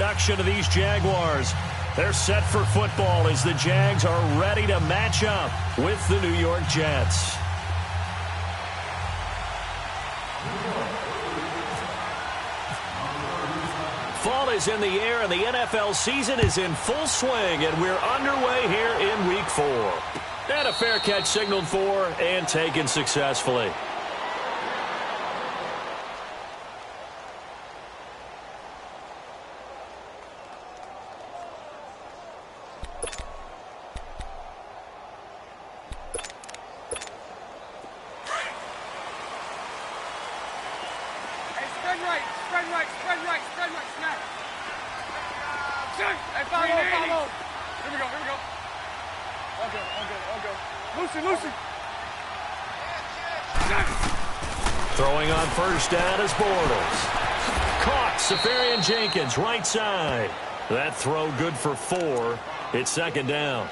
production of these Jaguars. They're set for football as the Jags are ready to match up with the New York Jets. Fall is in the air and the NFL season is in full swing, and we're underway here in Week 4. And a fair catch signaled for and taken successfully. Throwing on first down is Bortles. Caught. Safarian Jenkins, right side. That throw good for 4. It's second down.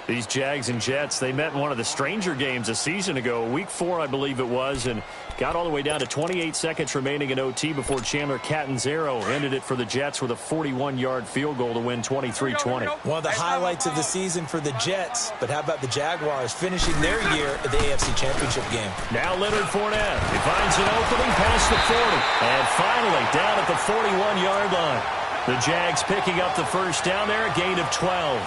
These Jags and Jets, they met in one of the stranger games a season ago, Week 4, I believe it was, and got all the way down to 28 seconds remaining in OT before Chandler Catanzaro ended it for the Jets with a 41-yard field goal to win 23-20. One of the highlights of the season for the Jets, but how about the Jaguars finishing their year at the AFC Championship game? Now Leonard Fournette. He finds an opening past the 40, and finally down at the 41-yard line. The Jags picking up the first down there, a gain of 12.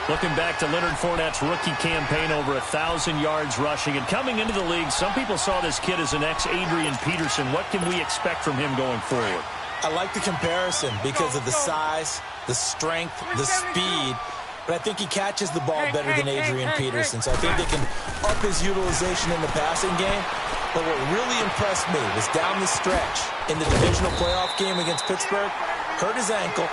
Looking back to Leonard Fournette's rookie campaign, over 1,000 yards rushing. And coming into the league, some people saw this kid as an ex-Adrian Peterson. What can we expect from him going forward? I like the comparison because of the size, the strength, the speed. But I think he catches the ball better than Adrian Peterson. So I think they can up his utilization in the passing game. But what really impressed me was down the stretch in the divisional playoff game against Pittsburgh, hurt his ankle,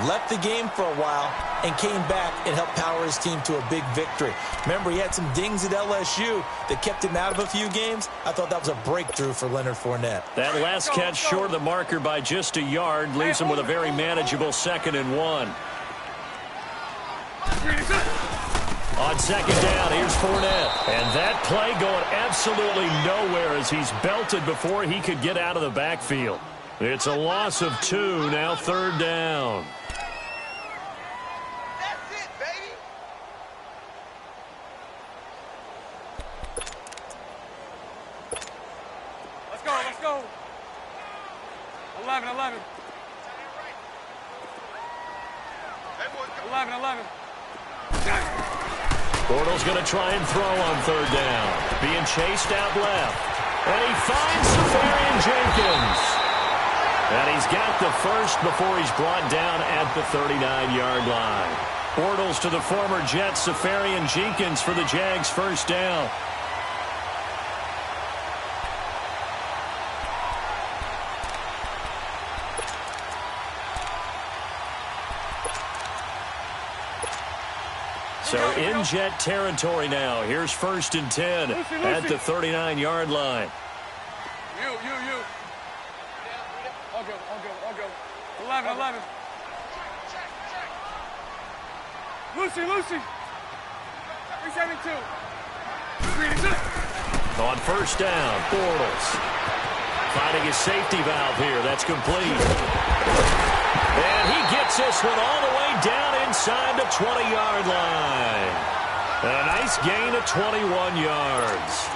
left the game for a while, and came back and helped power his team to a big victory. Remember, he had some dings at LSU that kept him out of a few games. I thought that was a breakthrough for Leonard Fournette. That last catch short of the marker by just a yard leaves him with a very manageable 2nd and 1. On second down, here's Fournette. And that play going absolutely nowhere as he's belted before he could get out of the backfield. It's a loss of 2, now 3rd down. Let's go. 11. 11. Bortles going to try and throw on 3rd down. Being chased out left. And he finds Safarian Jenkins. And he's got the first before he's brought down at the 39-yard line. Bortles to the former Jet, Safarian Jenkins for the Jags' first down. So in Jet territory now. Here's 1st and 10 at the 39-yard line. You. I'll go. 11. Lucy. 372. On first down, Bortles finding his safety valve here. That's complete. And he gets this one all the way down inside the 20-yard line. A nice gain of 21 yards.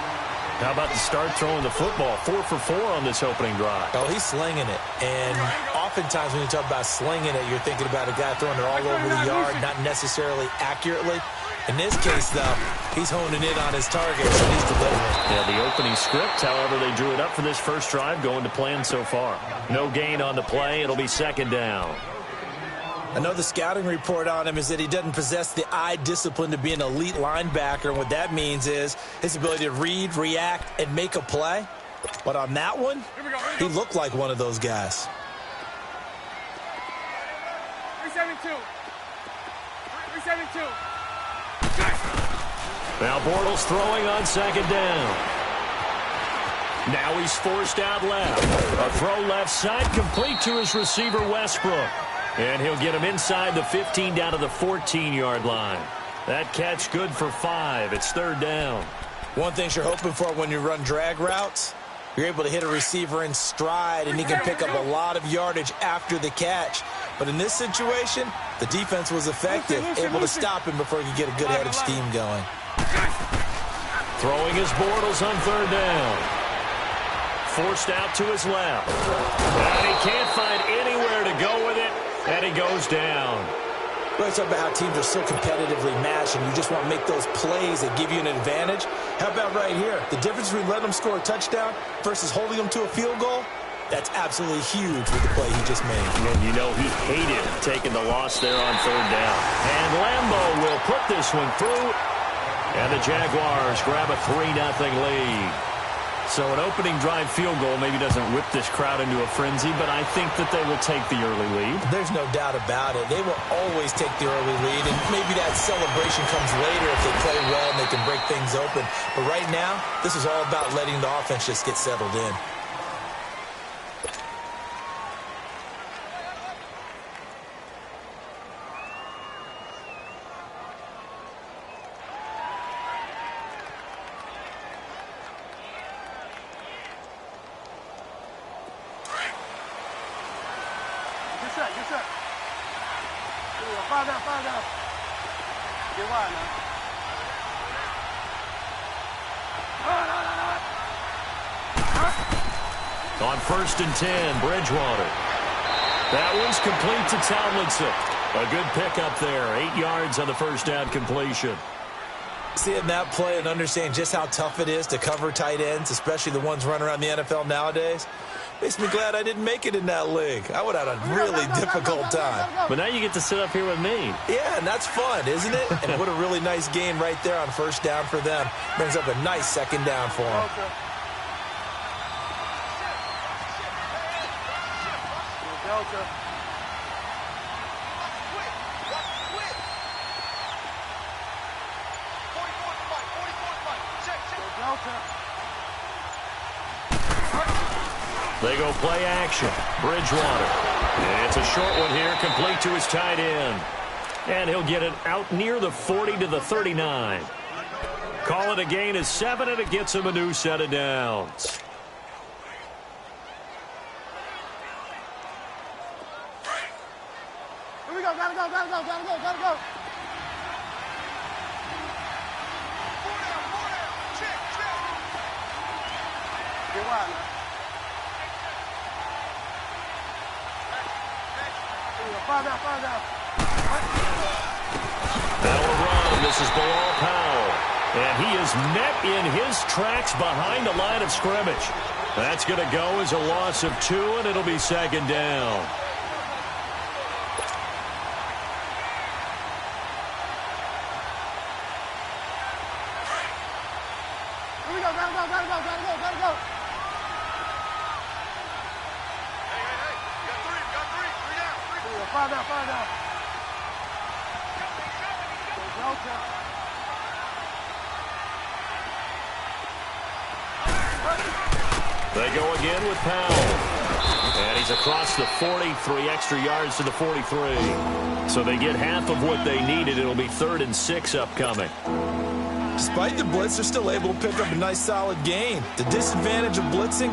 How about the start throwing the football? 4 for 4 on this opening drive. Oh, he's slinging it. And oftentimes when you talk about slinging it, you're thinking about a guy throwing it all over the yard, not necessarily accurately. In this case, though, he's honing in on his targets, and he's delivering. Yeah, the opening script, however, they drew it up for this first drive, going to plan so far. No gain on the play. It'll be 2nd down. I know the scouting report on him is that he doesn't possess the eye discipline to be an elite linebacker. And what that means is his ability to read, react, and make a play. But on that one, he looked like one of those guys. 372. Now Bortles throwing on 2nd down. Now he's forced out left. A throw left side complete to his receiver Westbrook. And he'll get him inside the 15 down to the 14-yard line. That catch good for 5. It's 3rd down. One thing you're hoping for when you run drag routes, you're able to hit a receiver in stride, and he can pick up a lot of yardage after the catch. But in this situation, the defense was effective, able to stop him before he could get a good head of steam going. Throwing his Bortles on third down. Forced out to his left. And he can't find anywhere to go with it, and he goes down. Let's talk about how teams are so competitively matched, and you just want to make those plays that give you an advantage. How about right here? The difference between letting them score a touchdown versus holding them to a field goal, that's absolutely huge with the play he just made. And you know he hated taking the loss there on third down. And Lambeau will put this one through, and the Jaguars grab a 3-0 lead. So an opening drive field goal maybe doesn't whip this crowd into a frenzy, but I think that they will take the early lead. There's no doubt about it. They will always take the early lead, and maybe that celebration comes later if they play well and they can break things open. But right now, this is all about letting the offense just get settled in. Get set. Fire down. Get wide now. On 1st and 10, Bridgewater. That one's complete to Tomlinson. A good pickup there. 8 yards on the first down completion. Seeing that play and understanding just how tough it is to cover tight ends, especially the ones running around the NFL nowadays, makes me glad I didn't make it in that league. I would have had a really difficult time. But now you get to sit up here with me. Yeah, and that's fun, isn't it? And what a really nice game right there on first down for them. Brings up a nice second down for them. Delta. They go play action. Bridgewater. It's a short one here, complete to his tight end. And he'll get it out near the 40 to the 39. Call it a gain of 7, and it gets him a new set of downs. Here we go, gotta go. Get wide now. Fire down. That'll run. This is Bilal Powell. And he is met in his tracks behind the line of scrimmage. That's going to go as a loss of 2, and it'll be second down. Here we go, gotta go. Fire down. They go again with Powell. And he's across the 43 extra yards to the 43. So they get half of what they needed. It'll be 3rd and 6 upcoming. Despite the blitz, they're still able to pick up a nice solid gain. The disadvantage of blitzing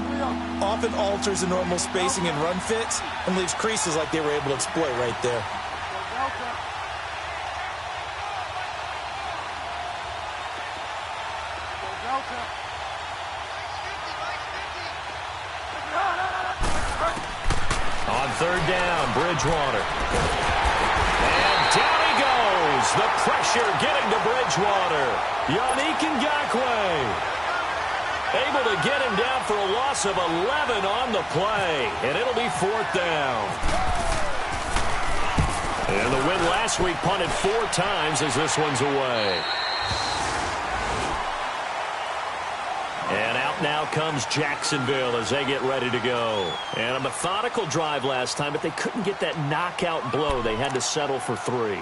often alters the normal spacing and run fits and leaves creases like they were able to exploit right there. On 3rd down, Bridgewater. And down he goes. The pressure getting to Bridgewater. Yannick Ngakoue able to get him down for a loss of 11 on the play. And it'll be 4th down. And the win last week punted 4 times as this one's away. And out now comes Jacksonville as they get ready to go. And a methodical drive last time, but they couldn't get that knockout blow. They had to settle for 3.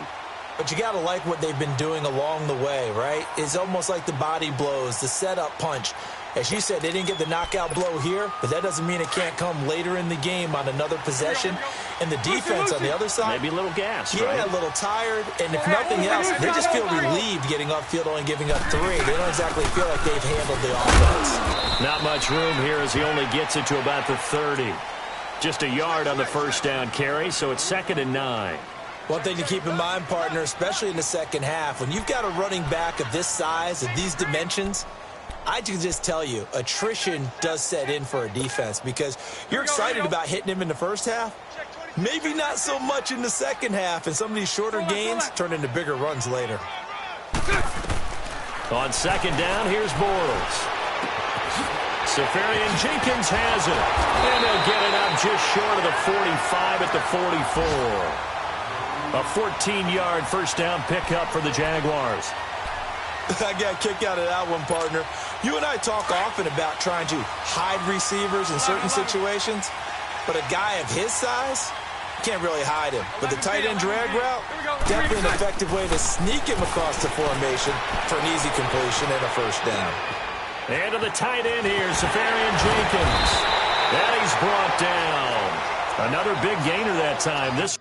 But you got to like what they've been doing along the way, right? It's almost like the body blows, the setup punch. As you said, they didn't get the knockout blow here, but that doesn't mean it can't come later in the game on another possession. And the defense on the other side, maybe a little gas, yeah, right? A little tired. And if nothing else, they just feel relieved getting upfield only giving up 3. They don't exactly feel like they've handled the offense. Not much room here as he only gets it to about the 30. Just a yard on the first down carry, so it's 2nd and 9. One thing to keep in mind, partner, especially in the second half, when you've got a running back of this size, of these dimensions, I can just tell you, attrition does set in for a defense because you're excited about hitting him in the first half. Maybe not so much in the second half, and some of these shorter gains turn into bigger runs later. On 2nd down, here's Bortles. Safarian Jenkins has it. And they'll get it up just short of the 45 at the 44. A 14-yard first down pickup for the Jaguars. I got a kick out of that one, partner. You and I talk often about trying to hide receivers in certain situations, but a guy of his size, can't really hide him. But the tight end drag route, definitely an effective way to sneak him across the formation for an easy completion and a first down. And to the tight end here, Safarian Jenkins. And he's brought down. Another big gainer that time. This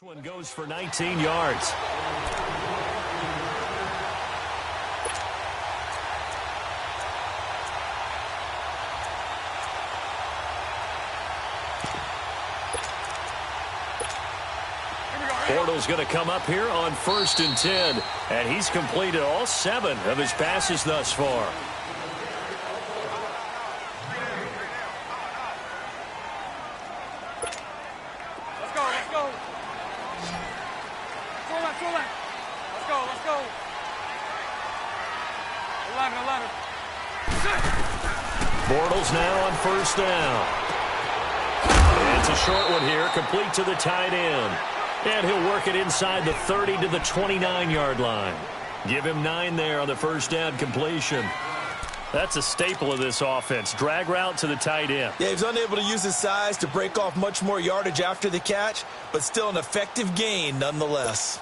one goes for 19 yards. Bortles going to come up here on 1st and 10, and he's completed all 7 of his passes thus far. Bortles now on 1st down. And it's a short one here, complete to the tight end. And he'll work it inside the 30 to the 29-yard line. Give him 9 there on the first down completion. That's a staple of this offense. Drag route to the tight end. Yeah, he's unable to use his size to break off much more yardage after the catch, but still an effective gain nonetheless.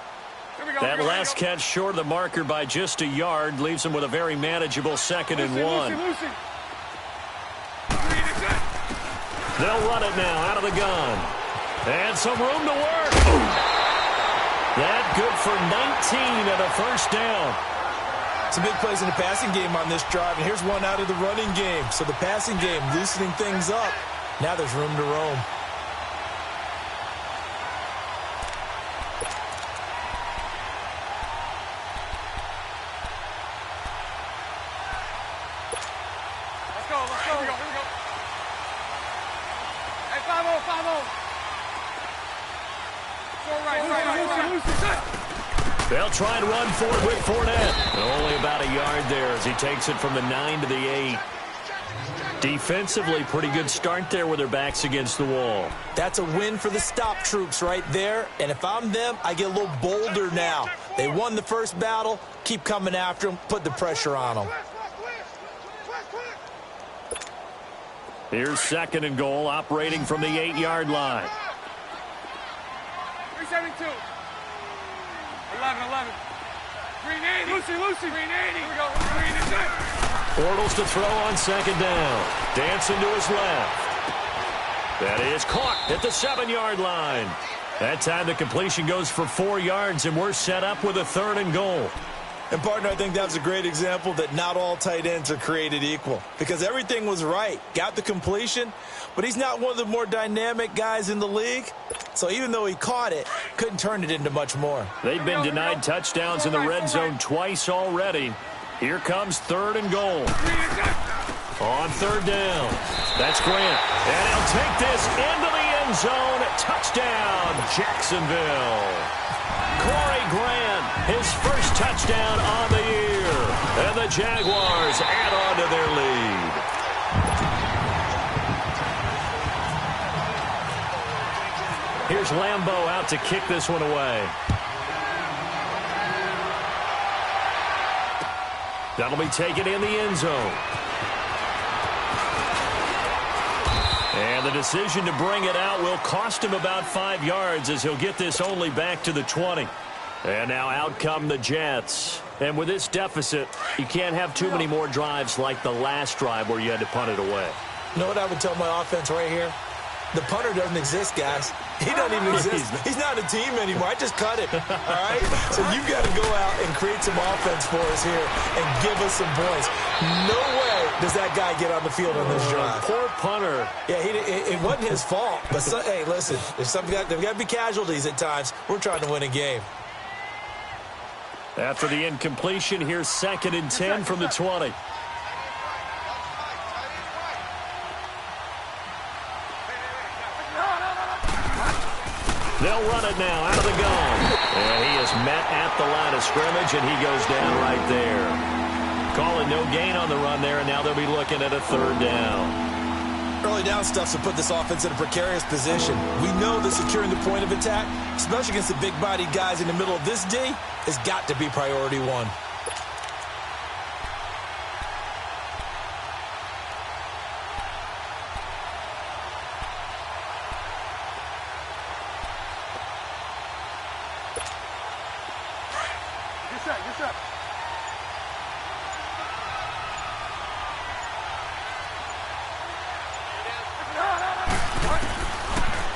That last catch short of the marker by just a yard leaves him with a very manageable 2nd and 1. They'll run it now out of the gun. And some room to work. That good for 19 at a first down. Some big plays in the passing game on this drive, and here's one out of the running game. So the passing game loosening things up. Now there's room to roam. They'll try and run for it with Fournette. Only about a yard there as he takes it from the 9 to the 8. Defensively, pretty good start there with their backs against the wall. That's a win for the stop troops right there. And if I'm them, I get a little bolder now. They won the first battle. Keep coming after them. Put the pressure on them. Here's 2nd and goal, operating from the 8-yard line. 372. 11. 380. Lucy. 380. Here we go. 380. Bortles to throw on 2nd down. Dancing to his left. That is caught at the 7-yard line. That time the completion goes for 4 yards, and we're set up with a 3rd and goal. And, partner, I think that was a great example that not all tight ends are created equal because everything was right. Got the completion, but he's not one of the more dynamic guys in the league. So even though he caught it, couldn't turn it into much more. They've been denied touchdowns in the red zone twice already. Here comes 3rd and goal. On 3rd down. That's Grant. And he'll take this into the end zone. Touchdown, Jacksonville. Corey Grant, his first touchdown on the year. And the Jaguars add on to their lead. Here's Lambeau out to kick this one away. That'll be taken in the end zone. And the decision to bring it out will cost him about 5 yards as he'll get this only back to the 20. And now out come the Jets. And with this deficit, you can't have too many more drives like the last drive where you had to punt it away. You know what I would tell my offense right here? The punter doesn't exist, guys. He doesn't even exist. He's not a team anymore. I just cut it, all right? So you've got to go out and create some offense for us here and give us some points. No way does that guy get on the field on this drive. Poor punter. Yeah, it wasn't his fault. But, hey, listen, there's got to be casualties at times. We're trying to win a game. After the incompletion, here's 2nd and 10 from the 20. They'll run it now out of the gun. And he is met at the line of scrimmage, and he goes down right there. Call it no gain on the run there, and now they'll be looking at a 3rd down. Early down stuff's to put this offense in a precarious position. We know that securing the point of attack, especially against the big-bodied guys in the middle of this D, has got to be priority 1.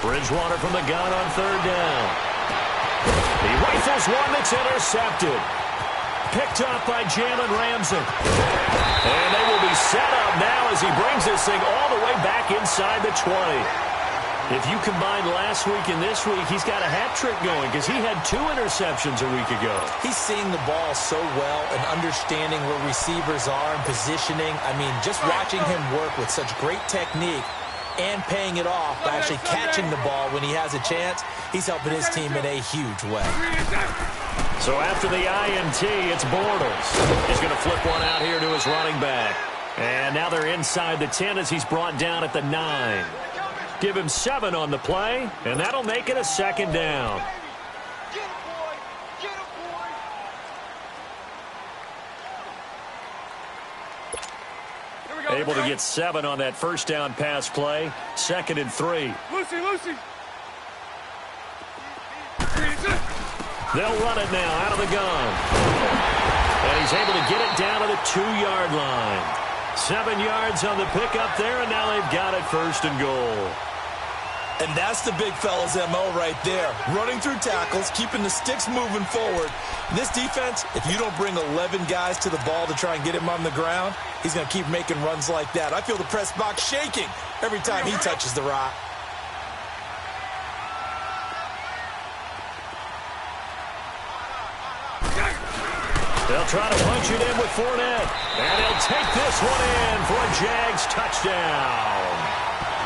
Bridgewater from the gun on 3rd down. He rifles one that's intercepted. Picked up by Jalen Ramsey. And they will be set up now as he brings this thing all the way back inside the 20. If you combine last week and this week, he's got a hat trick going because he had 2 interceptions a week ago. He's seeing the ball so well and understanding where receivers are and positioning. I mean, just watching him work with such great technique and paying it off by actually catching the ball when he has a chance, he's helping his team in a huge way. So after the INT, it's Bortles. He's going to flip one out here to his running back. And now they're inside the 10 as he's brought down at the 9. Give him 7 on the play, and that'll make it a 2nd down. Able to get 7 on that 1st down pass play. 2nd and 3. Lucy. They'll run it now out of the gun. And he's able to get it down to the 2-yard line. 7 yards on the pickup there, and now they've got it 1st and goal. And that's the big fella's MO right there. Running through tackles, keeping the sticks moving forward. This defense, if you don't bring 11 guys to the ball to try and get him on the ground, he's going to keep making runs like that. I feel the press box shaking every time he touches the rock. They'll try to punch it in with Fournette. And he'll take this one in for a Jags touchdown.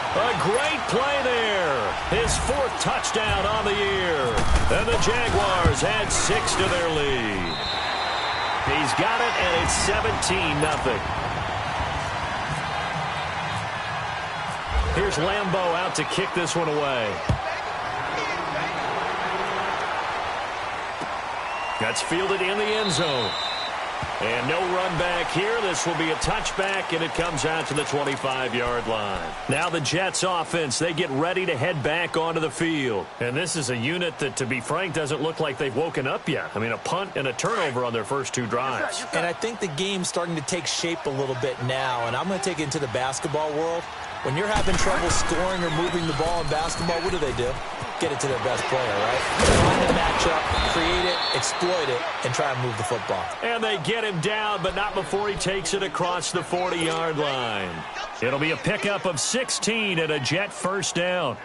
A great play there. His 4th touchdown on the year. And the Jaguars add 6 to their lead. He's got it, and it's 17-0. Here's Lambeau out to kick this one away. That's fielded in the end zone. And no run back here. This will be a touchback, and it comes out to the 25-yard line. Now the Jets offense, they get ready to head back onto the field. And this is a unit that, to be frank, doesn't look like they've woken up yet. I mean, a punt and a turnover on their first 2 drives. And I think the game's starting to take shape a little bit now, and I'm going to take it into the basketball world. When you're having trouble scoring or moving the ball in basketball, what do? Get it to their best player, right? Find the matchup, create it, exploit it, and try and move the football. And they get him down, but not before he takes it across the 40-yard line. It'll be a pickup of 16 and a Jet 1st down.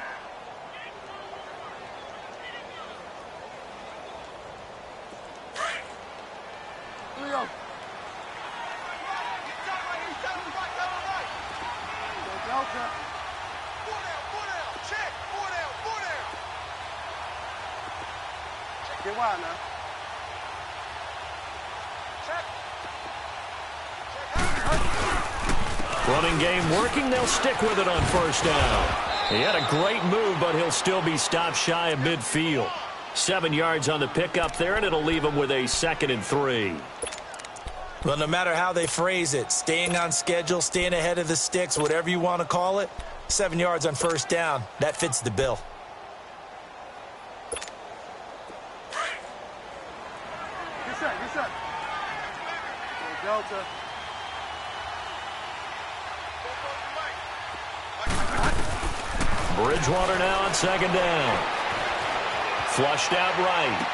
Get wide now. Running game working. They'll stick with it on 1st down. He had a great move, but he'll still be stopped shy of midfield. 7 yards on the pickup there, and it'll leave him with a 2nd and 3. Well, no matter how they phrase it, staying on schedule, staying ahead of the sticks, whatever you want to call it, 7 yards on first down, that fits the bill. Get set, get set. Delta. Bridgewater now on 2nd down. Flushed out right.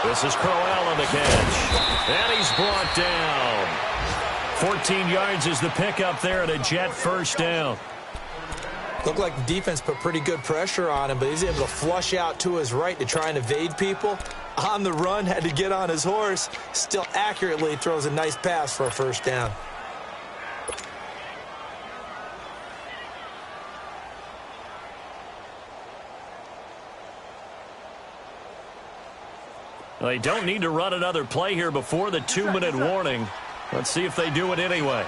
This is Crowell on the catch. And he's brought down. 14 yards is the pickup there and a Jet first down. Looked like the defense put pretty good pressure on him, but he's able to flush out to his right to try and evade people. On the run, had to get on his horse. Still accurately throws a nice pass for a first down. They don't need to run another play here before the 2-minute warning. Let's see if they do it anyway.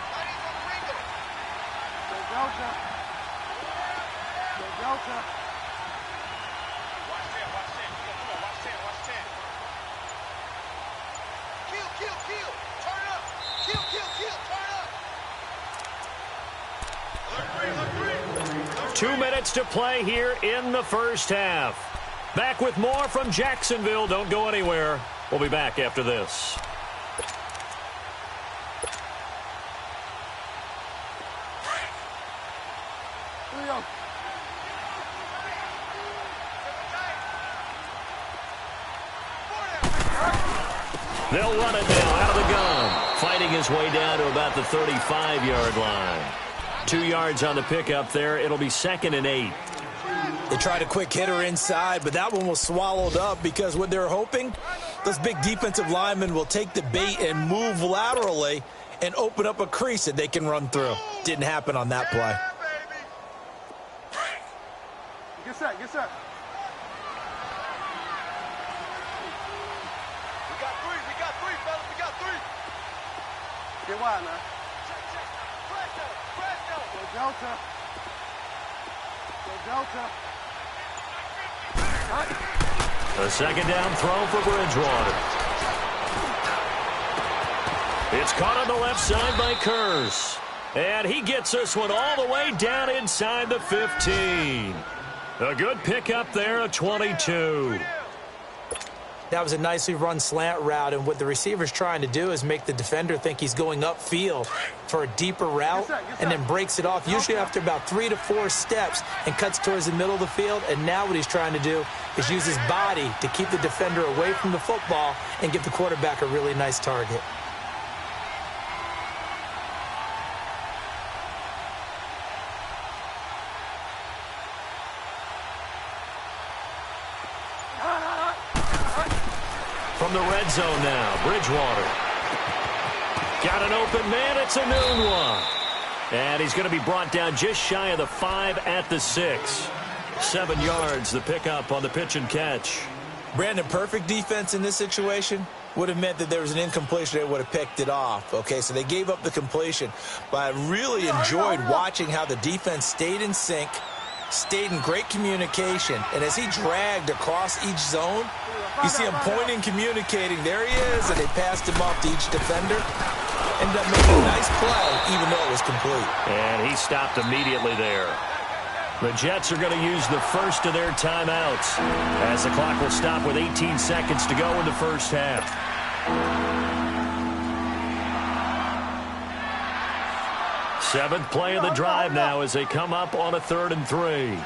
Kill. Turn up. Kill. Turn up. 2 minutes to play here in the first half. Back with more from Jacksonville. Don't go anywhere. We'll be back after this. They'll run it now out of the gun. Fighting his way down to about the 35-yard line. 2 yards on the pickup there. It'll be 2nd and 8. They tried a quick hitter inside, but that one was swallowed up because what they're hoping, those big defensive linemen will take the bait and move laterally and open up a crease that they can run through. Didn't happen on that play. Get set. We got three, fellas. We got three. Get wide now. Check. Go Delta. A 2nd down throw for Bridgewater. It's caught on the left side by Kurz. And he gets this one all the way down inside the 15. A good pickup there of 22. That was a nicely run slant route, and what the receiver's trying to do is make the defender think he's going upfield for a deeper route and then breaks it off, usually after about 3 to 4 steps, and cuts towards the middle of the field. And now what he's trying to do is use his body to keep the defender away from the football and give the quarterback a really nice target. From the red zone now, Bridgewater. Got an open man, it's a noon one. And he's going to be brought down just shy of the 5 at the 6. 7 yards, the pickup on the pitch and catch. Brandon, perfect defense in this situation would have meant that there was an incompletion. They would have picked it off. Okay, so they gave up the completion. But I really enjoyed watching how the defense stayed in sync, stayed in great communication. And as he dragged across each zone, you see him pointing, communicating. There he is, and they passed him off to each defender. Ended up making a nice play, even though it was complete. And he stopped immediately there. The Jets are going to use the first of their timeouts as the clock will stop with 18 seconds to go in the first half. Seventh play of the drive now as they come up on a 3rd and 3.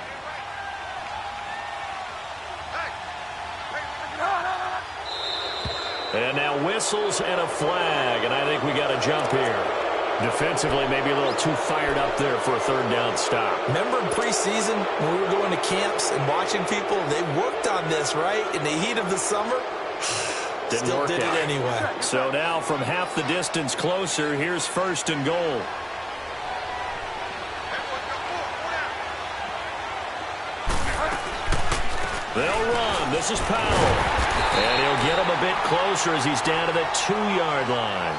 And now whistles and a flag, and I think we got a jump here. Defensively, maybe a little too fired up there for a 3rd down stop. Remember in preseason when we were going to camps and watching people, they worked on this, right? In the heat of the summer, still did it anyway. So now from half the distance closer, here's 1st and goal. They'll run. This is Powell. And he'll get him a bit closer as he's down to the 2-yard line.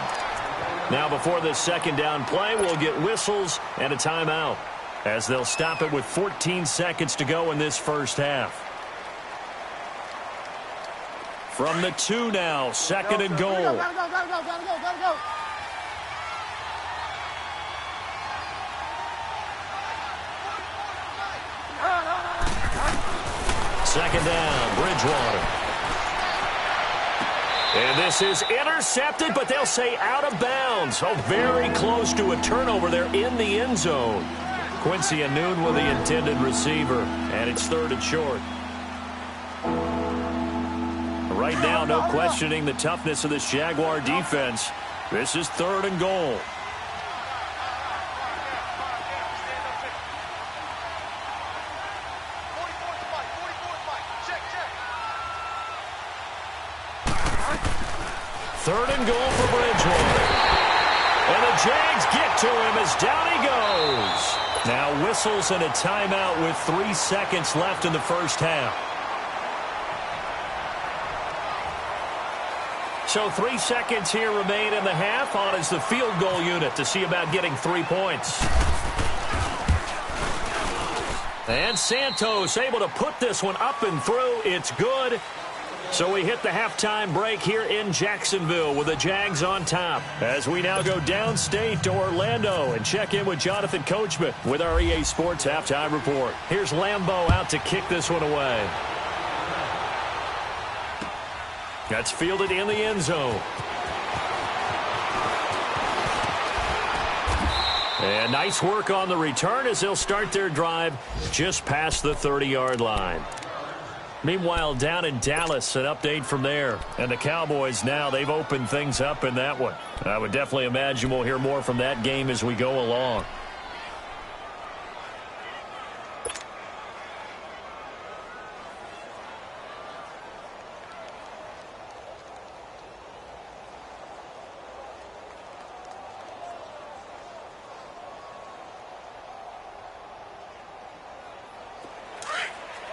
Now before this 2nd down play, we'll get whistles and a timeout. as they'll stop it with 14 seconds to go in this first half. From the 2 now, second and goal. Go. Second down, Bridgewater. And this is intercepted, but they'll say out of bounds. Oh, very close to a turnover there in the end zone. Quincy Anoon with the intended receiver, and it's 3rd and short. Right now, no questioning the toughness of this Jaguar defense. This is 3rd and goal. Third and goal for Bridgewater. And the Jags get to him as down he goes. Now whistles and a timeout with 3 seconds left in the first half. So 3 seconds here remain in the half. On is the field goal unit to see about getting 3 points. And Santos able to put this one up and through. It's good. So we hit the halftime break here in Jacksonville with the Jags on top. As we now go downstate to Orlando and check in with Jonathan Coachman with our EA Sports Halftime Report. Here's Lambeau out to kick this one away. That's fielded in the end zone. And nice work on the return as they'll start their drive just past the 30-yard line. Meanwhile, down in Dallas, an update from there. And the Cowboys now, they've opened things up in that one. I would definitely imagine we'll hear more from that game as we go along.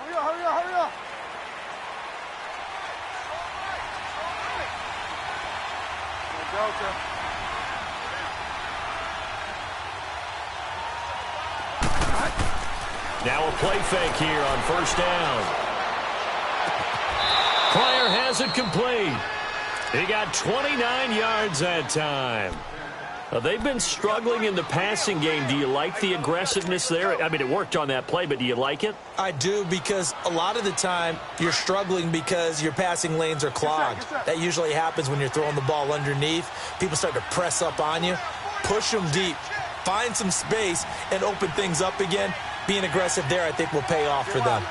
Hurry up. Now a play fake here on first down. Pryor has it complete. He got 29 yards that time. They've been struggling in the passing game. Do you like the aggressiveness there? I mean, it worked on that play, but do you like it? I do, because a lot of the time you're struggling because your passing lanes are clogged. That usually happens when you're throwing the ball underneath. People start to press up on you. Push them deep. Find some space and open things up again. Being aggressive there, I think, will pay off for them.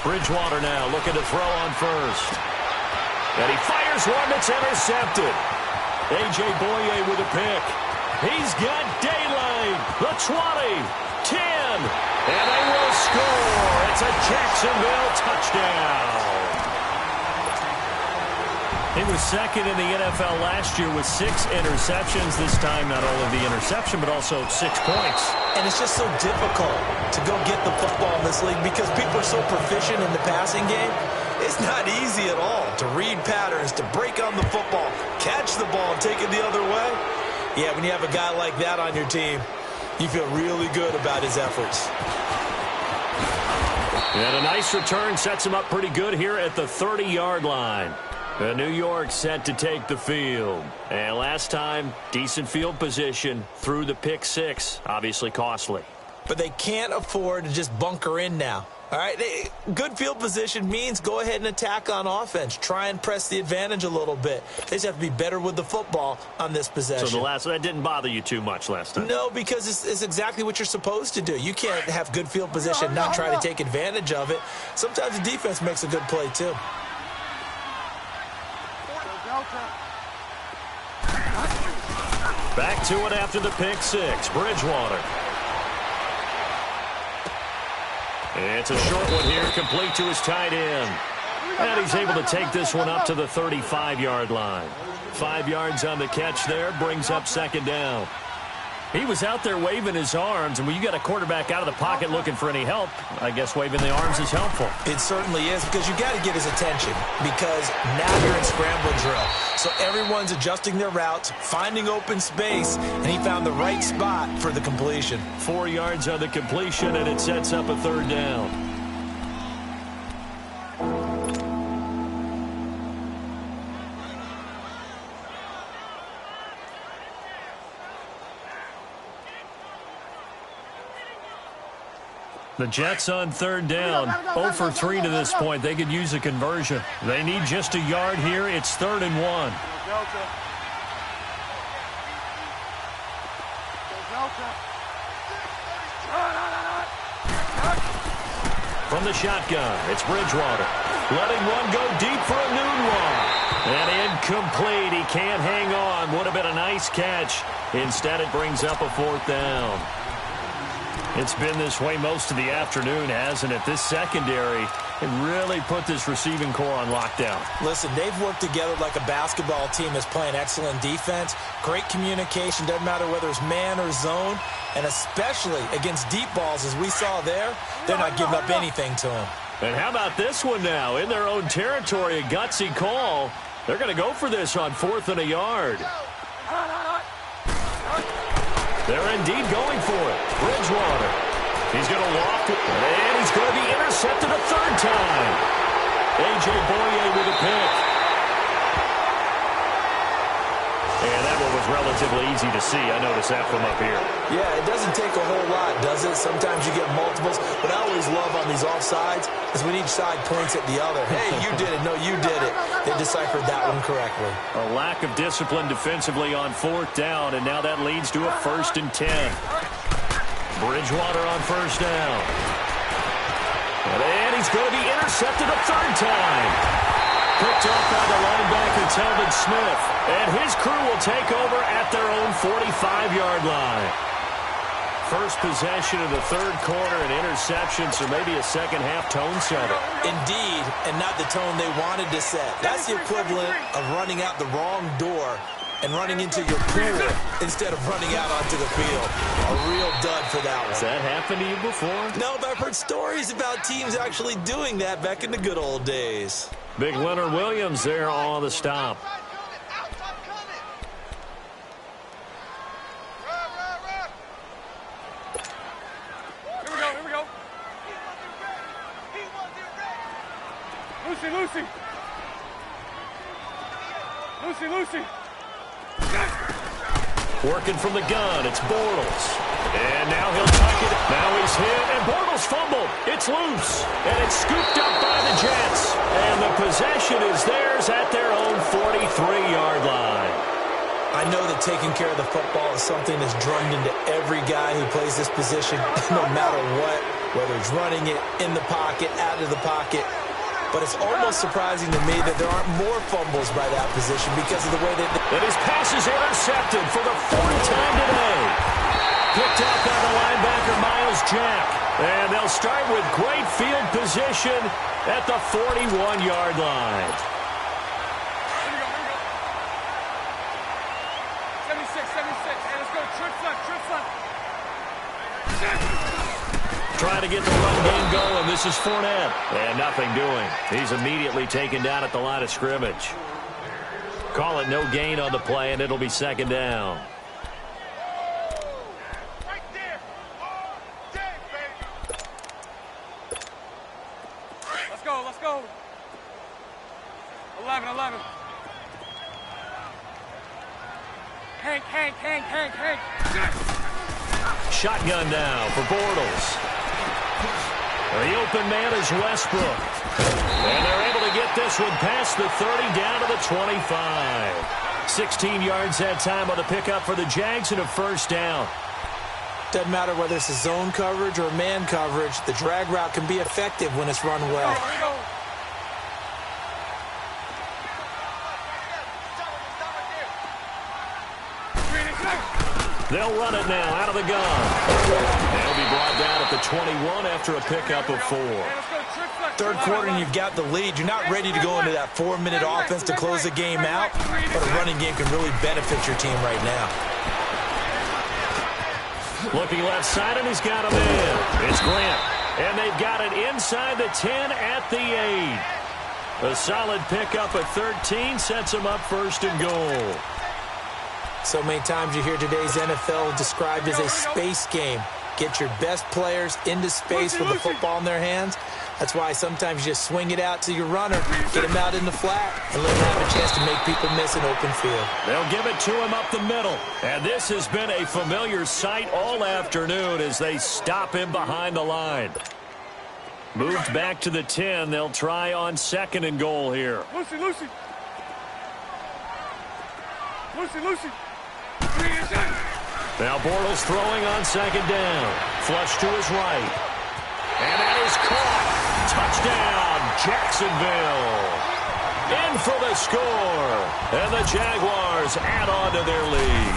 Bridgewater now looking to throw on first. And he fires one that's intercepted. A.J. Boye with a pick. He's got daylight. The 20, 10, and they will score. It's a Jacksonville touchdown. He was second in the NFL last year with 6 interceptions. This time, not only the interception, but also 6 points. And it's just so difficult to go get the football in this league because people are so proficient in the passing game. It's not easy at all to read patterns, to break on the football, catch the ball, and take it the other way. Yeah, when you have a guy like that on your team, you feel really good about his efforts. And a nice return sets him up pretty good here at the 30-yard line. The New York set to take the field. And last time, decent field position through the pick 6. Obviously costly. But they can't afford to just bunker in now. All right, good field position means go ahead and attack on offense. Try and press the advantage a little bit. They just have to be better with the football on this possession. So that didn't bother you too much last time? No, because it's exactly what you're supposed to do. You can't have good field position and not try to take advantage of it. Sometimes the defense makes a good play too. Back to it after the pick 6. Bridgewater. It's a short one here, complete to his tight end. And he's able to take this one up to the 35-yard line. 5 yards on the catch there, brings up second down. He was out there waving his arms, and when you got a quarterback out of the pocket looking for any help, I guess waving the arms is helpful. It certainly is, because you got to get his attention, because now you're in scramble drill. So everyone's adjusting their routes, finding open space, and he found the right spot for the completion. 4 yards on the completion, and it sets up a third down. The Jets on third down, 0 for 3 to this point. They could use a conversion. They need just a yard here. It's 3rd and 1. From the shotgun, it's Bridgewater. Letting one go deep for a noon one. And incomplete. He can't hang on. Would have been a nice catch. Instead, it brings up a 4th down. It's been this way most of the afternoon, hasn't it? This secondary can really put this receiving core on lockdown. Listen, they've worked together like a basketball team that's playing excellent defense. Great communication, doesn't matter whether it's man or zone. And especially against deep balls, as we saw there, they're not giving up anything to them. And how about this one now? In their own territory, a gutsy call. They're going to go for this on 4th and a yard. They're indeed going for it. Bridgewater. He's going to loft it, and he's going to be intercepted a 3rd time. A.J. Boye with a pick. And that one was relatively easy to see. I noticed that from up here. Yeah, it doesn't take a whole lot, does it? Sometimes you get multiples. What I always love on these offsides is when each side points at the other. Hey, you did it. No, you did it. They deciphered that one correctly. A lack of discipline defensively on 4th down, and now that leads to a 1st and 10. Bridgewater on 1st down. And he's going to be intercepted a 3rd time. Picked off by the linebacker, Telvin Smith. And his crew will take over at their own 45-yard line. First possession of the 3rd quarter, an interception, so maybe a second-half tone setter. Indeed, and not the tone they wanted to set. That's the equivalent of running out the wrong door and running into your pool instead of running out onto the field. A real dud for that one. Has that happened to you before? No, but I've heard stories about teams actually doing that back in the good old days. Big Leonard Williams there on the stop. Here we go. Lucy. Working from the gun, it's Bortles. And now he'll tuck it. Now he's hit, and Bortles fumbled. It's loose, and it's scooped up by the Jets. And the possession is theirs at their own 43-yard line. I know that taking care of the football is something that's drummed into every guy who plays this position, no matter what, whether it's running it, in the pocket, out of the pocket. But it's almost surprising to me that there aren't more fumbles by that position because of the way that... And his pass is intercepted for the 4th time today. Picked up by the linebacker, Miles Jack. And they'll start with great field position at the 41-yard line. 76. Hey, let's go. Trip left. Trying to get the run game going. This is Fournette. And nothing doing. He's immediately taken down at the line of scrimmage. Call it no gain on the play, and it'll be 2nd down. Right there. Oh, dang, baby. Let's go. 11. Hank. Shotgun now for Bortles. The open man is Westbrook. And they're able to get this one past the 30 down to the 25. 16 yards that time on the pickup for the Jags and a 1st down. Doesn't matter whether it's a zone coverage or man coverage, the drag route can be effective when it's run well. They'll run it now out of the gun. They'll be brought down at the 21 after a pickup of 4. 3rd quarter and you've got the lead. You're not ready to go into that 4-minute offense to close the game out, but a running game can really benefit your team right now. Looking left side, and he's got a man. It's Grant. And they've got it inside the 10 at the 8. A solid pickup at 13 sets them up first and goal. So many times you hear today's NFL described as a space game. Get your best players into space with the football in their hands. That's why sometimes you just swing it out to your runner, get him out in the flat, and let him have a chance to make people miss an open field. They'll give it to him up the middle. And this has been a familiar sight all afternoon as they stop him behind the line. Moved back to the 10. They'll try on second and goal here. Lucy. Now Bortles throwing on second down. Flush to his right. And that is caught. Touchdown, Jacksonville. In for the score. And the Jaguars add on to their lead.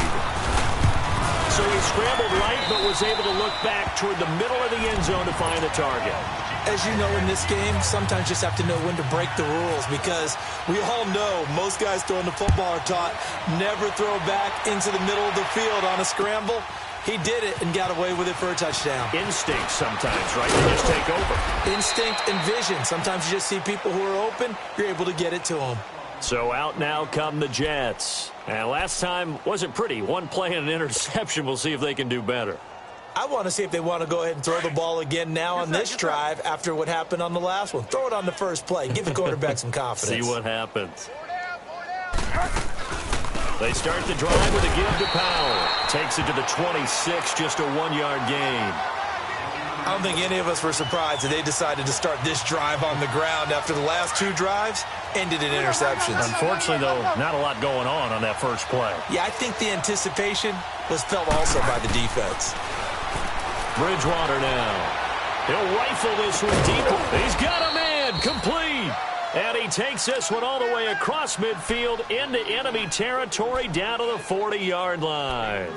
So he scrambled right but was able to look back toward the middle of the end zone to find the target. As you know, in this game, sometimes you just have to know when to break the rules because we all know most guys throwing the football are taught never throw back into the middle of the field on a scramble. He did it and got away with it for a touchdown. Instinct sometimes, right? They just take over. Instinct and vision. Sometimes you just see people who are open, you're able to get it to them. So out now come the Jets. And last time wasn't pretty. One play and an interception. We'll see if they can do better. I want to see if they want to go ahead and throw the ball again now on this drive after what happened on the last one. Throw it on the first play. Give the quarterback some confidence. See what happens. They start the drive with a give to Powell. Takes it to the 26, just a 1-yard gain. I don't think any of us were surprised that they decided to start this drive on the ground after the last two drives ended in interceptions. Unfortunately, though, not a lot going on that first play. Yeah, I think the anticipation was felt also by the defense. Bridgewater now. He'll rifle this one deep. He's got a man. Complete. And he takes this one all the way across midfield into enemy territory down to the 40-yard line.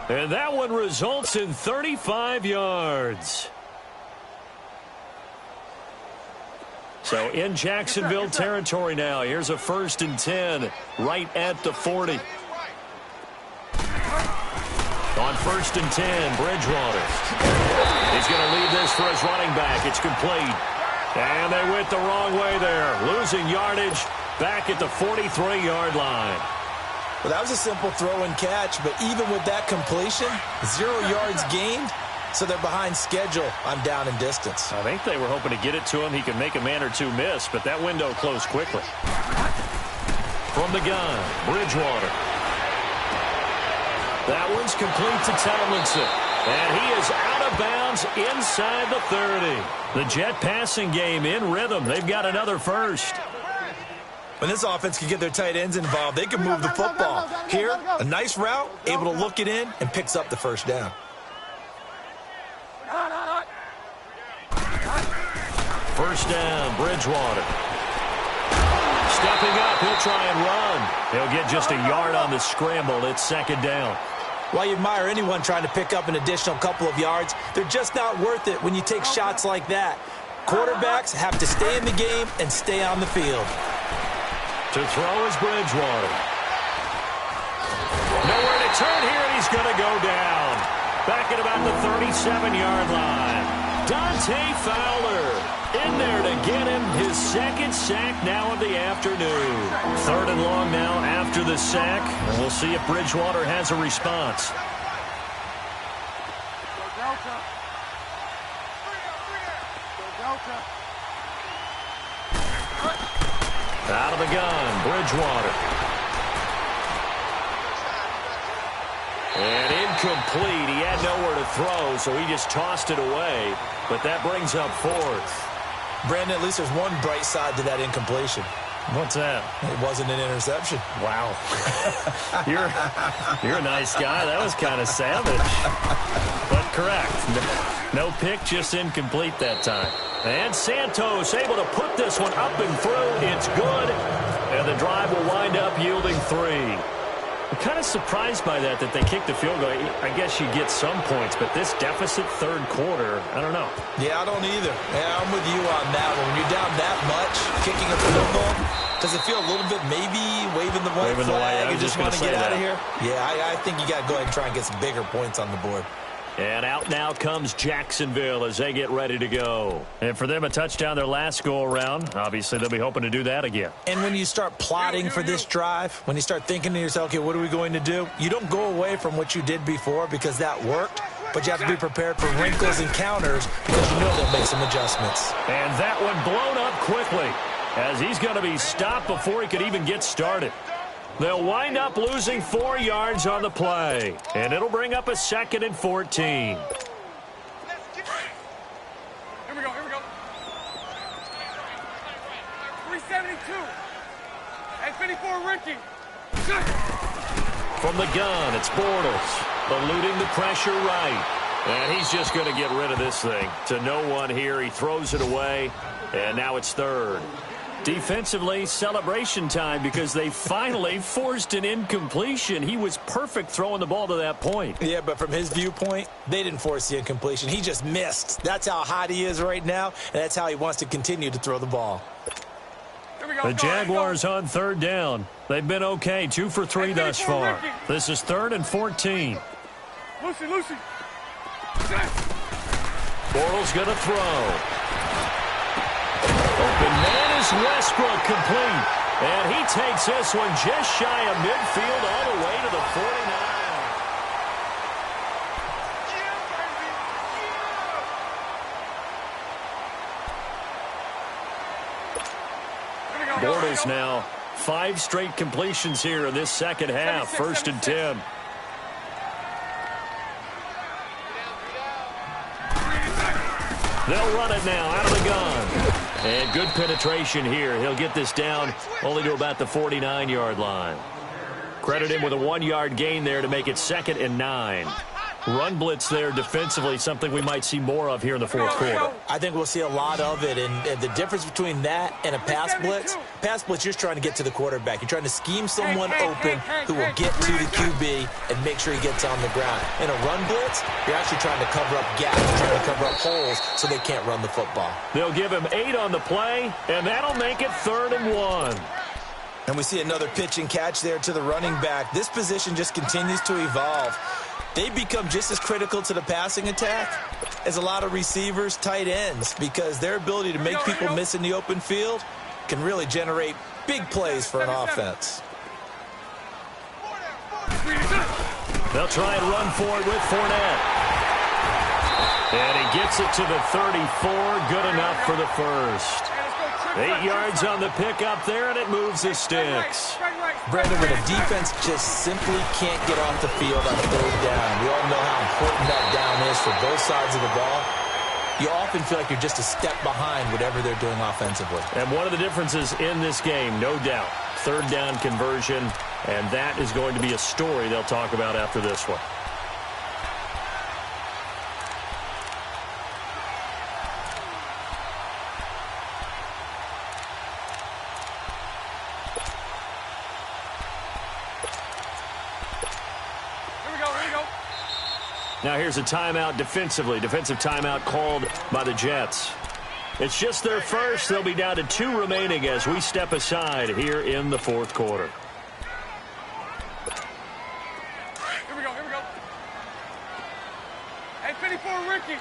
And that one results in 35 yards. So in Jacksonville territory now. Here's a 1st and 10 right at the 40. On 1st and 10, Bridgewater. He's going to leave this for his running back. It's complete. And they went the wrong way there. Losing yardage back at the 43-yard line. Well, that was a simple throw and catch, but even with that completion, 0 yards gained, so they're behind schedule on down and distance. I think they were hoping to get it to him. He could make a man or two miss, but that window closed quickly. From the gun, Bridgewater. That one's complete to Tomlinson. And he is out of bounds inside the 30. The Jet passing game in rhythm. They've got another first. When this offense can get their tight ends involved, they can move the football. Here, a nice route, able to look it in, and picks up the first down. First down, Bridgewater. Stepping up, he'll try and run. He'll get just a yard on the scramble. It's 2nd down. While you admire anyone trying to pick up an additional couple of yards, they're just not worth it when you take shots like that. Quarterbacks have to stay in the game and stay on the field. To throw is Bridgewater. Nowhere to turn here, and he's going to go down. Back at about the 37-yard line. Dante Fowler in there to get him his 2nd sack now of the afternoon. 3rd and long now after the sack, and we'll see if Bridgewater has a response. Out of the gun, Bridgewater. And incomplete. He had nowhere to throw, so he just tossed it away. But that brings up 4th. Brandon, at least there's one bright side to that incompletion. What's that? It wasn't an interception. Wow. You're a nice guy. That was kind of savage. But correct. No pick, just incomplete that time. And Santos able to put this one up and through. It's good. And the drive will wind up yielding 3. I'm kind of surprised by that they kicked the field goal. I guess you get some points, but this deficit 3rd quarter, I don't know. Yeah, I don't either. Yeah, I'm with you on that one. When you're down that much, kicking a field goal, does it feel a little bit maybe waving the white flag? You just want to get out of here? Yeah, I think you got to go ahead and try and get some bigger points on the board. And out now comes Jacksonville as they get ready to go. And for them, a touchdown their last go-around. Obviously, they'll be hoping to do that again. And when you start plotting for this drive, when you start thinking to yourself, okay, what are we going to do? You don't go away from what you did before because that worked, but you have to be prepared for wrinkles and counters because you know they'll make some adjustments. And that one blown up quickly as he's going to be stopped before he could even get started. They'll wind up losing 4 yards on the play, and it'll bring up a 2nd and 14. Here we go. 372. And 54, Ricky. From the gun, it's Bortles, eluding the pressure right. And he's just going to get rid of this thing to no one here. He throws it away, and now it's 3rd. Defensively, celebration time because they finally forced an incompletion. He was perfect throwing the ball to that point. Yeah, but from his viewpoint, they didn't force the incompletion. He just missed. That's how hot he is right now, and that's how he wants to continue to throw the ball. The Jaguars on 3rd down. They've been okay, 2 for 3 thus far. This is 3rd and 14. Lucy. Bortles going to throw. Open man is Westbrook, complete. And he takes this one just shy of midfield all the way to the 49. Bortles now 5 straight completions here in this second half. 1st and 10. They'll run it now out of the gun. And good penetration here. He'll get this down only to about the 49-yard line. Credit him with a 1-yard gain there to make it 2nd and 9. Run blitz there defensively, something we might see more of here in the 4th quarter. I think we'll see a lot of it, and the difference between that and a pass blitz, you're just trying to get to the quarterback. You're trying to scheme someone open who will get to the QB and make sure he gets on the ground. In a run blitz, you're actually trying to cover up gaps, you're trying to cover up holes so they can't run the football. They'll give him 8 on the play, and that'll make it 3rd and 1. And we see another pitch and catch there to the running back. This position just continues to evolve. They become just as critical to the passing attack as a lot of receivers, tight ends, because their ability to make people miss in the open field can really generate big plays for an offense. They'll try and run for it with Fournette. And he gets it to the 34, good enough for the 1st. 8 yards on the pickup there, and it moves the sticks. Brandon, when a defense just simply can't get off the field on 3rd down, we all know how important that down is for both sides of the ball. You often feel like you're just a step behind whatever they're doing offensively. And one of the differences in this game, no doubt, 3rd down conversion, and that is going to be a story they'll talk about after this one. Now here's a timeout defensively. Defensive timeout called by the Jets. It's just their first. They'll be down to 2 remaining as we step aside here in the 4th quarter. Here we go. Hey, 54, Ricky.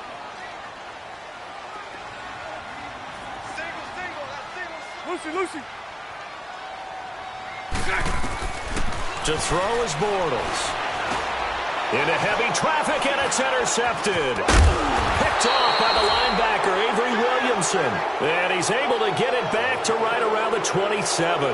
Lucy. To throw is Bortles. Into heavy traffic, and it's intercepted. Picked off by the linebacker, Avery Williamson. And he's able to get it back to right around the 27.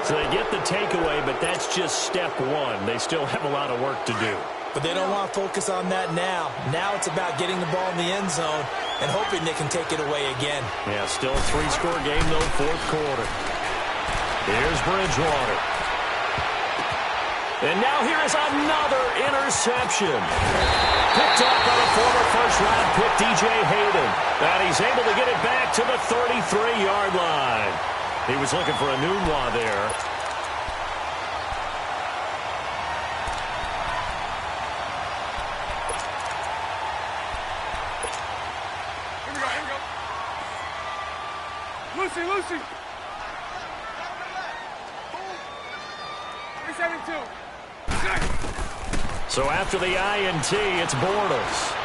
So they get the takeaway, but that's just step 1. They still have a lot of work to do. But they don't want to focus on that now. Now it's about getting the ball in the end zone and hoping they can take it away again. Yeah, still a 3-score game, though, 4th quarter. Here's Bridgewater. And now here is another interception. Picked up by the former first-round pick, DJ Hayden. And he's able to get it back to the 33-yard line. He was looking for a Nunwa there. Here we go. Lucy. 372. So after the INT, it's Bortles.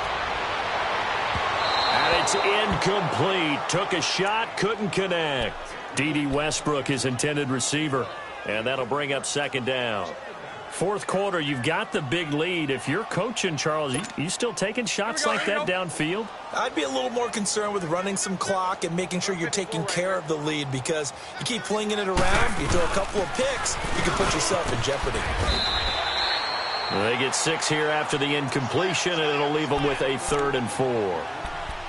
And it's incomplete. Took a shot, couldn't connect. D.D. Westbrook, his intended receiver, and that'll bring up second down. Fourth quarter, you've got the big lead. If you're coaching, Charles, you still taking shots like that downfield? I'd be a little more concerned with running some clock and making sure you're taking care of the lead, because you keep flinging it around, you throw a couple of picks, you can put yourself in jeopardy. They get 6 here after the incompletion, and it'll leave them with a 3rd and 4.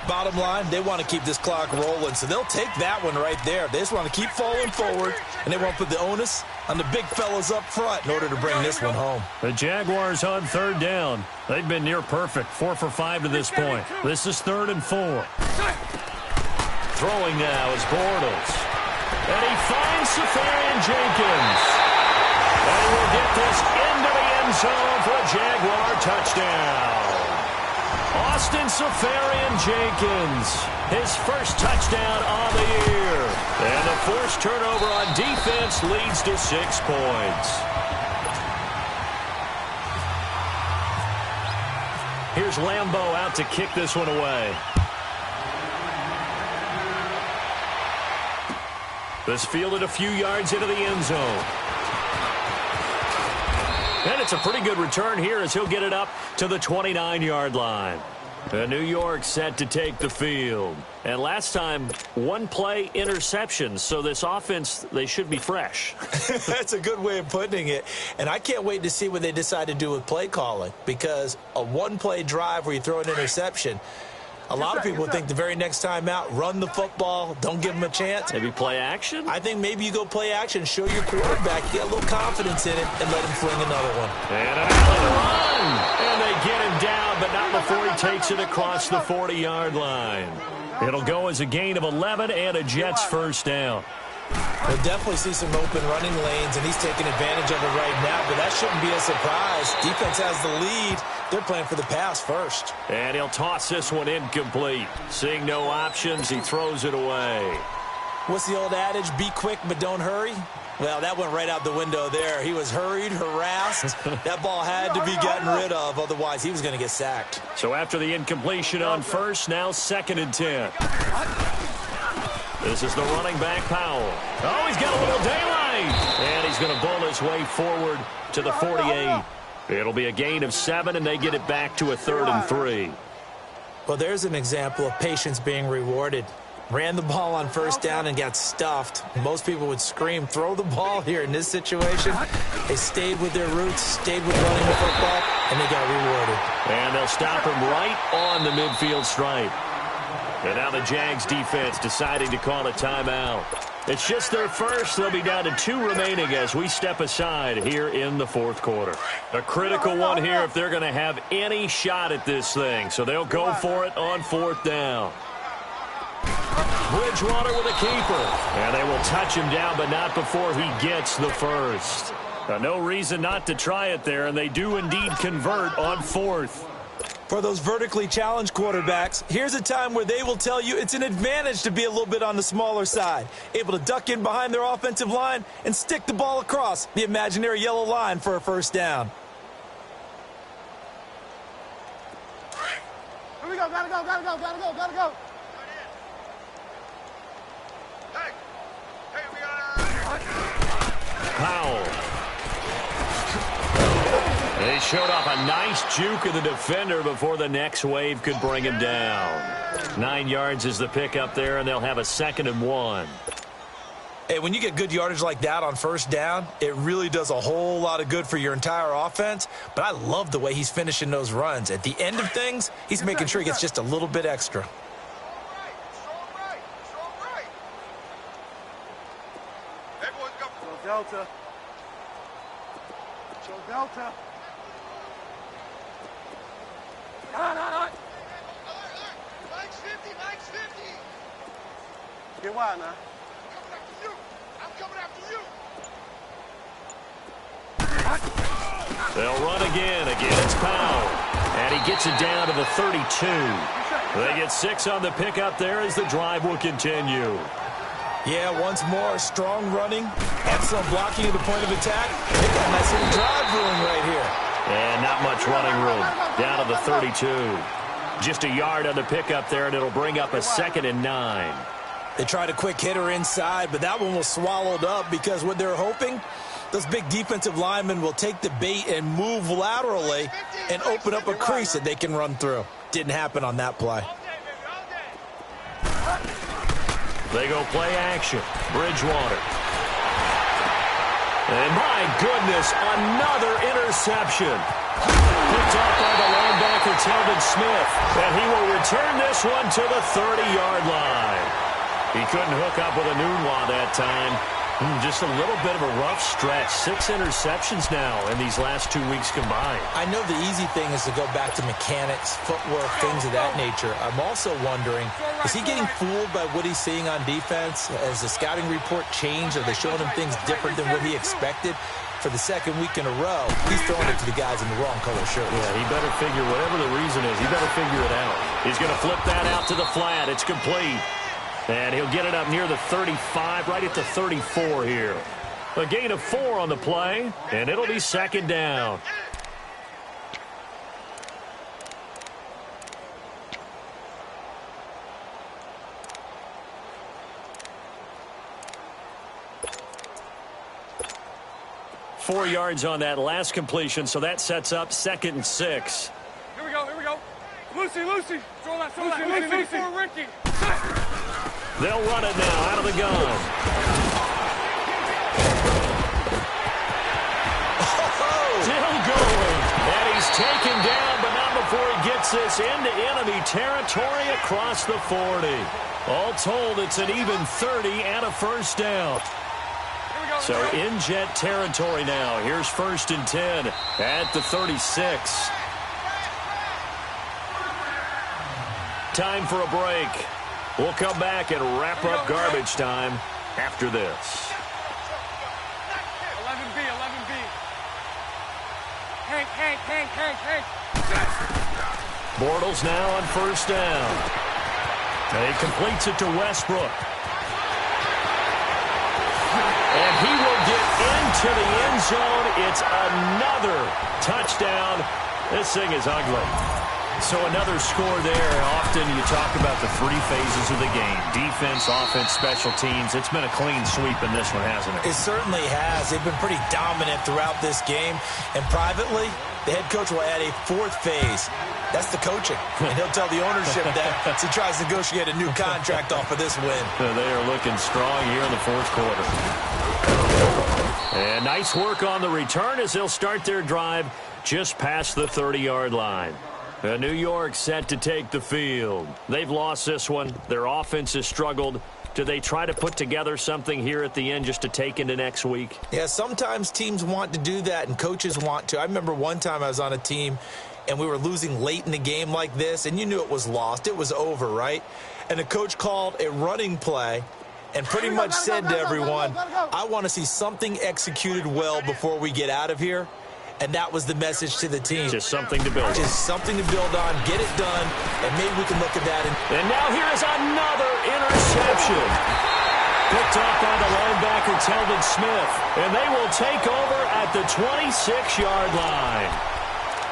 Bottom line, they want to keep this clock rolling, so they'll take that one right there. They just want to keep falling forward, and they want to put the onus on the big fellas up front in order to bring this one home. The Jaguars on 3rd down. They've been near perfect, 4 for 5 to this point. This is 3rd and 4. Throwing now is Bortles. And he finds Safarian Jenkins. And we'll get this into the end zone for a Jaguar touchdown. Austin Safarian-Jenkins, his first touchdown on the year. And the forced turnover on defense leads to 6 points. Here's Lambeau out to kick this one away. This fielded a few yards into the end zone. And it's a pretty good return here as he'll get it up to the 29-yard line. New York set to take the field. And last time, 1 play interception. So this offense, they should be fresh. That's a good way of putting it. And I can't wait to see what they decide to do with play calling, because a 1-play drive where you throw an interception, a lot of people think the very next time out, run the football, don't give them a chance. Maybe play action? I think maybe you go play action, show your quarterback, get a little confidence in it, and let him fling another one. And an run! And they get him down, but not before he takes it across the 40-yard line. It'll go as a gain of 11 and a Jets first down. We'll definitely see some open running lanes, and he's taking advantage of it right now, but that shouldn't be a surprise. Defense has the lead. They're playing for the pass first. And he'll toss this one incomplete. Seeing no options, he throws it away. What's the old adage? Be quick, but don't hurry? Well, that went right out the window there. He was hurried, harassed. That ball had to be gotten rid of, otherwise he was going to get sacked. So after the incompletion on first, now 2nd and 10. This is the running back, Powell. Oh, he's got a little daylight. And he's going to bull his way forward to the 48. It'll be a gain of 7, and they get it back to a 3rd and 3. Well, there's an example of patience being rewarded. Ran the ball on first down and got stuffed. Most people would scream, throw the ball here. In this situation, they stayed with their roots, stayed with running the football, and they got rewarded. And they'll stop him right on the midfield stripe. And now the Jags defense deciding to call a timeout. It's just their first. They'll be down to 2 remaining as we step aside here in the 4th quarter. A critical one here if they're going to have any shot at this thing. So they'll go for it on 4th down. Bridgewater with a keeper. And they will touch him down, but not before he gets the first. No reason not to try it there, and they do indeed convert on 4th. For those vertically challenged quarterbacks, here's a time where they will tell you it's an advantage to be a little bit on the smaller side, able to duck in behind their offensive line and stick the ball across the imaginary yellow line for a first down. Here we go, gotta go. Hey, we got Powell. They showed off a nice juke of the defender before the next wave could bring him down. 9 yards is the pickup there, and they'll have a 2nd and 1. Hey, when you get good yardage like that on first down, it really does a whole lot of good for your entire offense. But I love the way he's finishing those runs. At the end of things, he's making sure he gets just a little bit extra. Delta. Show Delta. No. Mike's 50. Get wide now. I'm coming after you. They'll run again. Again, it's Powell. And he gets it down to the 32. They get 6 on the pickup there as the drive will continue. Yeah, once more, strong running, excellent blocking at the point of attack. They got a nice little drive rolling right here. And not much running room. Down to the 32. Just a yard on the pickup there, and it'll bring up a 2nd and 9. They tried a quick hitter inside, but that one was swallowed up because what they're hoping, those big defensive linemen will take the bait and move laterally and open up a crease that they can run through. Didn't happen on that play. They go play action. Bridgewater. And my goodness, another interception. Picked off by the linebacker, Telvin Smith. And he will return this one to the 30-yard line. He couldn't hook up with a Nunwa that time. Just a little bit of a rough stretch. 6 interceptions now in these last 2 weeks combined. I know the easy thing is to go back to mechanics, footwork, things of that nature. I'm also wondering, is he getting fooled by what he's seeing on defense? Has the scouting report changed? Are they showing him things different than what he expected? For the 2nd week in a row, he's throwing it to the guys in the wrong color shirts. Yeah, he better figure, whatever the reason is, he better figure it out. He's going to flip that out to the flat. It's complete. And he'll get it up near the 35, right at the 34 here. A gain of 4 on the play, and it'll be 2nd down. Four yards on that last completion, so that sets up 2nd and 6. Here we go, here we go. Lucy. Throw that, Lucy. For Ricky. They'll run it now out of the gun. Still going. And he's taken down, but not before he gets this into enemy territory across the 40. All told, it's an even 30 and a 1st down. So in Jet territory now. Here's 1st and 10 at the 36. Time for a break. We'll come back and wrap up garbage time after this. 11B. Hank. Bortles now on 1st down. And he completes it to Westbrook. And he will get into the end zone. It's another touchdown. This thing is ugly. So another score there. Often you talk about the 3 phases of the game. Defense, offense, special teams. It's been a clean sweep in this one, hasn't it? It certainly has. They've been pretty dominant throughout this game. And privately, the head coach will add a 4th phase. That's the coaching. And he'll tell the ownership that as he tries to negotiate a new contract off of this win. They are looking strong here in the 4th quarter. And nice work on the return as they'll start their drive just past the 30-yard line. New York set to take the field. They've lost this one. Their offense has struggled. Do they try to put together something here at the end just to take into next week? Yeah, sometimes teams want to do that and coaches want to. I remember one time I was on a team and we were losing late in the game like this, and you knew it was lost. It was over, right? And the coach called a running play and pretty much said to everyone, I want to see something executed well before we get out of here. And that was the message to the team. Just something to build on. Just something to build on, get it done, and maybe we can look at that. And now here is another interception. Picked off by the linebacker, Telvin Smith. And they will take over at the 26-yard line.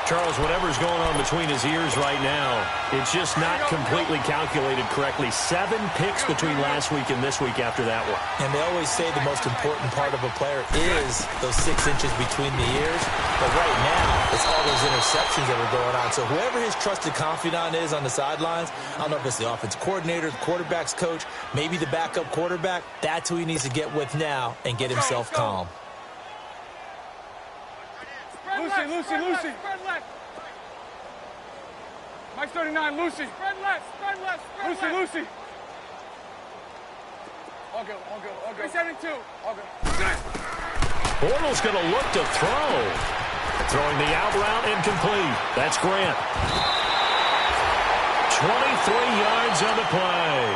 Charles, whatever's going on between his ears right now, it's just not completely calculated correctly. 7 picks between last week and this week after that one. And they always say the most important part of a player is those 6 inches between the ears. But right now, it's all those interceptions that are going on. So whoever his trusted confidant is on the sidelines, I don't know if it's the offensive coordinator, the quarterback's coach, maybe the backup quarterback, that's who he needs to get with now and get himself calm. Lucy. Spread left. Mike 39, Lucy. Spread left. Lucy. All good. 372. All good. Bortles going to look to throw. Throwing the out route incomplete. That's Grant. 23 yards on the play.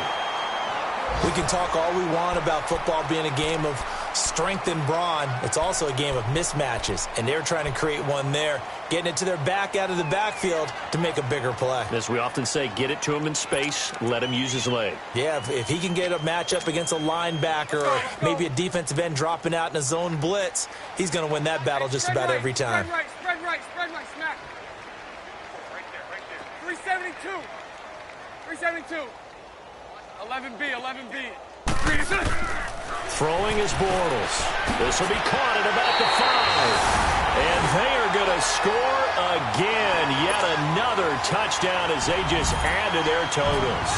We can talk all we want about football being a game of strength and brawn. It's also a game of mismatches, and they're trying to create one there, getting it to their back out of the backfield to make a bigger play. As we often say, get it to him in space, let him use his leg. Yeah, if he can get a matchup against a linebacker or maybe a defensive end dropping out in a zone blitz, he's going to win that battle just about every time. Spread right. right, smack. Right there. 372. 372. 11B, 11B. Throwing is Bortles. This will be caught at about the 5. And they are going to score again. Yet another touchdown as they just add to their totals.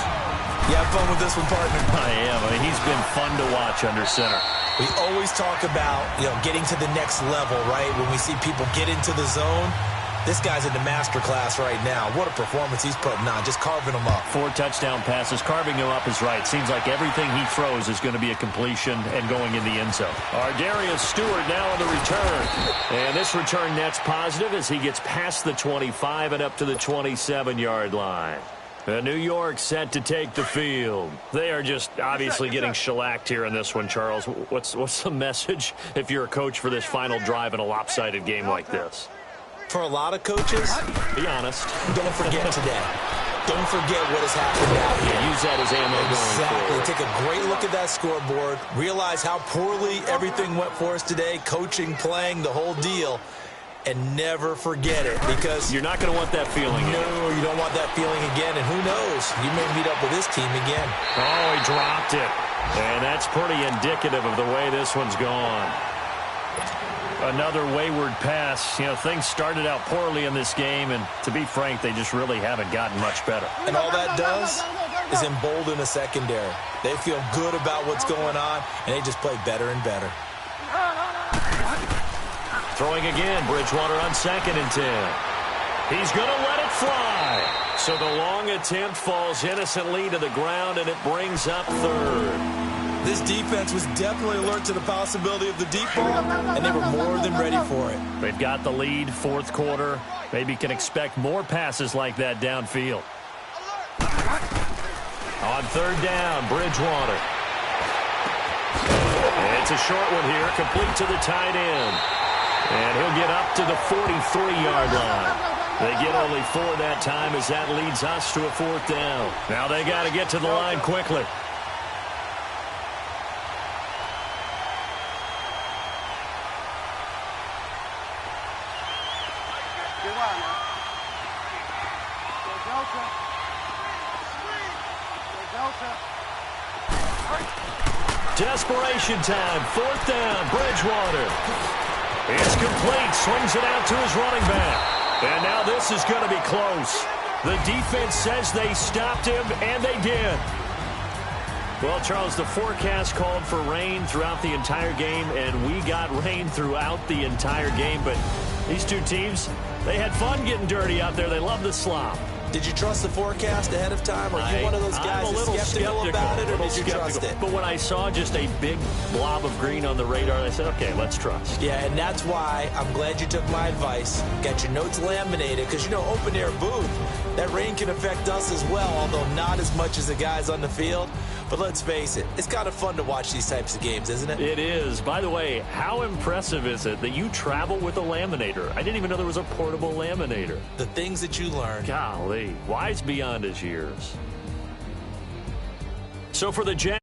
You have fun with this one, partner? I am. I mean, he's been fun to watch under center. We always talk about, getting to the next level, right? When we see people get into the zone, this guy's in the master class right now. What a performance he's putting on, just carving them up. 4 touchdown passes. Carving him up is right. Seems like everything he throws is going to be a completion and going in the end zone. Darius Stewart now on the return. And this return net's positive as he gets past the 25 and up to the 27-yard line. New York set to take the field. They are just obviously getting shellacked here in this one, Charles. What's the message if you're a coach for this final drive in a lopsided game like this? For a lot of coaches, be honest. Don't forget today. Don't forget what has happened out here. Use that as ammo exactly. going forward. Take a great look at that scoreboard. Realize how poorly everything went for us today. Coaching, playing, the whole deal. And never forget it, because you're not going to want that feeling again. No, you don't want that feeling again. And who knows? You may meet up with this team again. Oh, he dropped it. And that's pretty indicative of the way this one's gone. Another wayward pass. Things started out poorly in this game, and to be frank, they just really haven't gotten much better. And all that does is embolden the secondary. They feel good about what's going on, and they just play better and better. Throwing again, Bridgewater on 2nd and 10. He's going to let it fly. So the long attempt falls innocently to the ground, and it brings up 3rd. This defense was definitely alert to the possibility of the deep ball, and they were more than ready for it. They've got the lead, 4th quarter. Maybe can expect more passes like that downfield. On 3rd down, Bridgewater. It's a short one here, complete to the tight end. And he'll get up to the 43-yard line. They get only 4 that time as that leads us to a 4th down. Now they got to get to the line quickly. Desperation time, 4th down, Bridgewater. It's complete, swings it out to his running back. And now this is going to be close. The defense says they stopped him, and they did. Well, Charles, the forecast called for rain throughout the entire game, and we got rain throughout the entire game. But these two teams, they had fun getting dirty out there. They love the slop. Did you trust the forecast ahead of time? Or are you one of those guys that's skeptical about it, or did you trust it? But when I saw just a big blob of green on the radar, I said, okay, let's trust. Yeah, and that's why I'm glad you took my advice. Got your notes laminated, because, open-air booth, that rain can affect us as well, although not as much as the guys on the field. But let's face it, it's kind of fun to watch these types of games, isn't it? It is. By the way, how impressive is it that you travel with a laminator? I didn't even know there was a portable laminator. The things that you learn. Golly, wise beyond his years. So for the Jaguars,